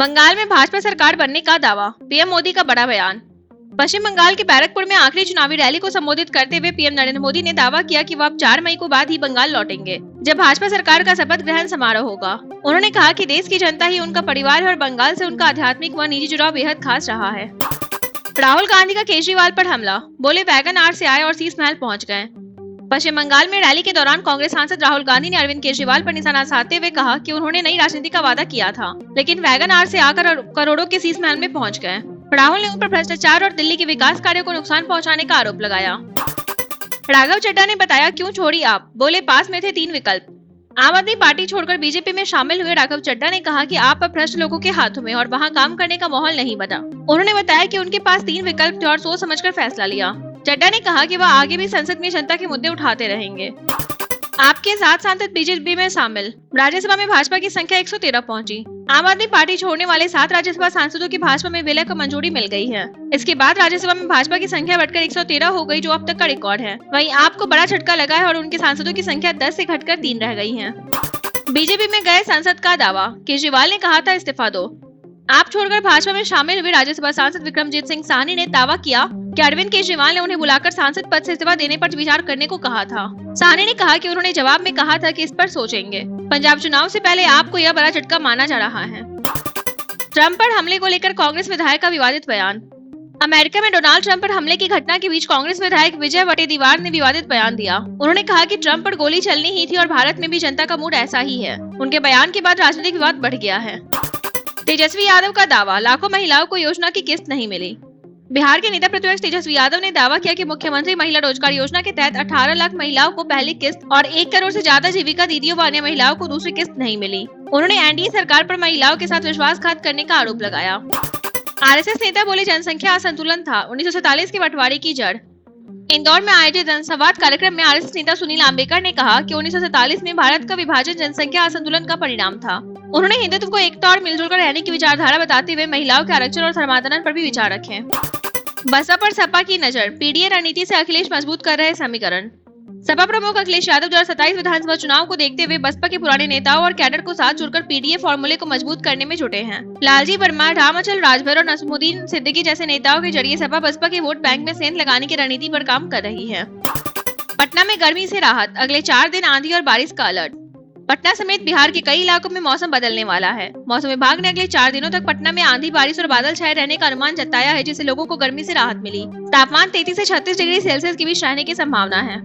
बंगाल में भाजपा सरकार बनने का दावा, पीएम मोदी का बड़ा बयान। पश्चिम बंगाल के बैरकपुर में आखिरी चुनावी रैली को संबोधित करते हुए पीएम नरेंद्र मोदी ने दावा किया कि वह अब 4 मई को बाद ही बंगाल लौटेंगे, जब भाजपा सरकार का शपथ ग्रहण समारोह होगा। उन्होंने कहा कि देश की जनता ही उनका परिवार है और बंगाल से उनका आध्यात्मिक व निजी जुड़ाव बेहद खास रहा है। राहुल गांधी का केजरीवाल पर हमला, बोले वैगन आर से आए और शीश महल पहुंच गए। पश्चिम बंगाल में रैली के दौरान कांग्रेस सांसद राहुल गांधी ने अरविंद केजरीवाल पर निशाना साधते हुए कहा कि उन्होंने नई राजनीति का वादा किया था, लेकिन वैगन आर से आकर करोड़ों के शीश महल में पहुंच गए। राहुल ने उन पर भ्रष्टाचार और दिल्ली के विकास कार्यों को नुकसान पहुंचाने का आरोप लगाया। राघव चड्ढा ने बताया क्यों छोड़ी आप, बोले पास में थे 3 विकल्प। आम आदमी पार्टी छोड़कर बीजेपी में शामिल हुए राघव चड्ढा ने कहा कि आप अब भ्रष्ट लोगों के हाथों में और वहां काम करने का माहौल नहीं बना। उन्होंने बताया कि उनके पास 3 विकल्प थे और सोच समझकर फैसला लिया। चड्ढा ने कहा कि वह आगे भी संसद में जनता के मुद्दे उठाते रहेंगे। आपके 7 सांसद बीजेपी में शामिल, राज्यसभा में भाजपा की संख्या 113 पहुंची। आम आदमी पार्टी छोड़ने वाले 7 राज्यसभा सांसदों की भाजपा में विलय को मंजूरी मिल गई है। इसके बाद राज्यसभा में भाजपा की संख्या बढ़कर 113 हो गई, जो अब तक का रिकॉर्ड है। वहीं आपको बड़ा झटका लगा है और उनके सांसदों की संख्या 10 से घटकर 3 रह गई है। बीजेपी में गए सांसद का दावा, केजरीवाल ने कहा था इस्तीफा दो। आप छोड़कर भाजपा में शामिल हुए राज्यसभा सांसद विक्रमजीत सिंह साहनी ने दावा किया कि अरविंद केजरीवाल ने उन्हें बुलाकर सांसद पद से इस्तीफा देने पर विचार करने को कहा था। साहनी ने कहा कि उन्होंने जवाब में कहा था कि इस पर सोचेंगे। पंजाब चुनाव से पहले आपको यह बड़ा झटका माना जा रहा है। ट्रंप पर हमले को लेकर कांग्रेस विधायक का विवादित बयान। अमेरिका में डोनाल्ड ट्रंप पर हमले की घटना के बीच कांग्रेस विधायक विजय वटेदीवार ने विवादित बयान दिया। उन्होंने कहा कि ट्रंप पर गोली चलनी ही थी और भारत में भी जनता का मूड ऐसा ही है। उनके बयान के बाद राजनीतिक विवाद बढ़ गया है। तेजस्वी यादव का दावा, लाखों महिलाओं को योजना की किस्त नहीं मिली। बिहार के नेता प्रतिपक्ष तेजस्वी यादव ने दावा किया कि मुख्यमंत्री महिला रोजगार योजना के तहत 18 लाख महिलाओं को पहली किस्त और 1 करोड़ से ज्यादा जीविका दीदियों व अन्य महिलाओं को दूसरी किस्त नहीं मिली। उन्होंने एनडीए सरकार पर महिलाओं के साथ विश्वासघात करने का आरोप लगाया। आरएसएस नेता बोले जनसंख्या असंतुलन था 1947 के बंटवारे की जड़। इंदौर में आयोजित जनसंवाद कार्यक्रम में आरएसएस नेता सुनील आम्बेकर ने कहा कि 1947 में भारत का विभाजन जनसंख्या असंतुलन का परिणाम था। उन्होंने हिंदुत्व को एकता और मिलजुल कर रहने की विचारधारा बताते हुए महिलाओं के आरक्षण और धर्मांतरण पर भी विचार रखे। बसपा पर सपा की नजर, पीडीए रणनीति से अखिलेश मजबूत कर रहे समीकरण। सपा प्रमुख अखिलेश यादव 2027 विधानसभा चुनाव को देखते हुए बसपा के पुराने नेताओं और कैडर को साथ जोड़कर पीडीए फॉर्मूले को मजबूत करने में जुटे हैं। लालजी वर्मा, रामअचल राजभर और नसमुद्दीन सिद्दीकी जैसे नेताओं के जरिए सपा बसपा के वोट बैंक में सेंध लगाने की रणनीति पर काम कर रही है। पटना में गर्मी से राहत, अगले 4 दिन आंधी और बारिश का अलर्ट। पटना समेत बिहार के कई इलाकों में मौसम बदलने वाला है। मौसम विभाग ने अगले 4 दिनों तक पटना में आंधी, बारिश और बादल छाए रहने का अनुमान जताया है, जिससे लोगों को गर्मी से राहत मिली। तापमान 33 से 36 डिग्री सेल्सियस के बीच रहने की संभावना है।